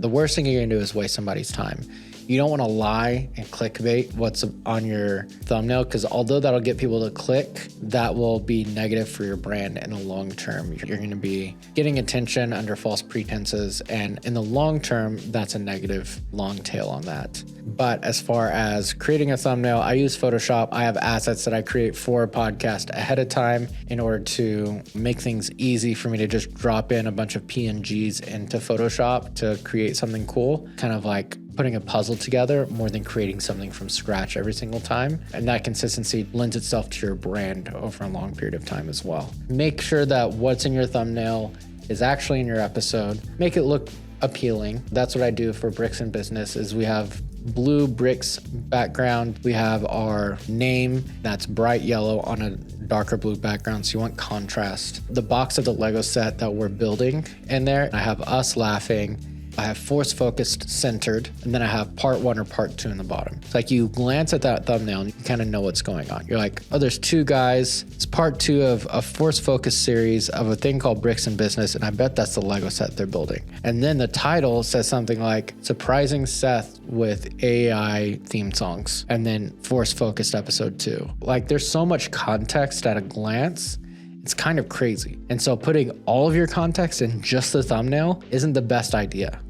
The worst thing you're gonna do is waste somebody's time. You don't wanna lie and clickbait what's on your thumbnail, because although that'll get people to click, that will be negative for your brand in the long term. You're gonna be getting attention under false pretenses, and in the long term, that's a negative long tail on that. But as far as creating a thumbnail, I use Photoshop. I have assets that I create for a podcast ahead of time in order to make things easy for me to just drop in a bunch of PNGs into Photoshop to create something cool, kind of like putting a puzzle together more than creating something from scratch every single time. And that consistency lends itself to your brand over a long period of time as well. Make sure that what's in your thumbnail is actually in your episode. Make it look appealing. That's what I do for Bricks in Business. Is we have blue bricks background. We have our name that's bright yellow on a darker blue background, so you want contrast. The box of the Lego set that we're building in there, I have us laughing. I have force focused centered, and then I have part 1 or part 2 in the bottom. It's like you glance at that thumbnail and you kind of know what's going on. You're like, oh, there's 2 guys. It's part 2 of a force focused series of a thing called Bricks in Business, and I bet that's the Lego set they're building. And then the title says something like Surprising Seth with AI theme songs, and then force focused episode 2. Like, there's so much context at a glance. It's kind of crazy. And so putting all of your context in just the thumbnail isn't the best idea.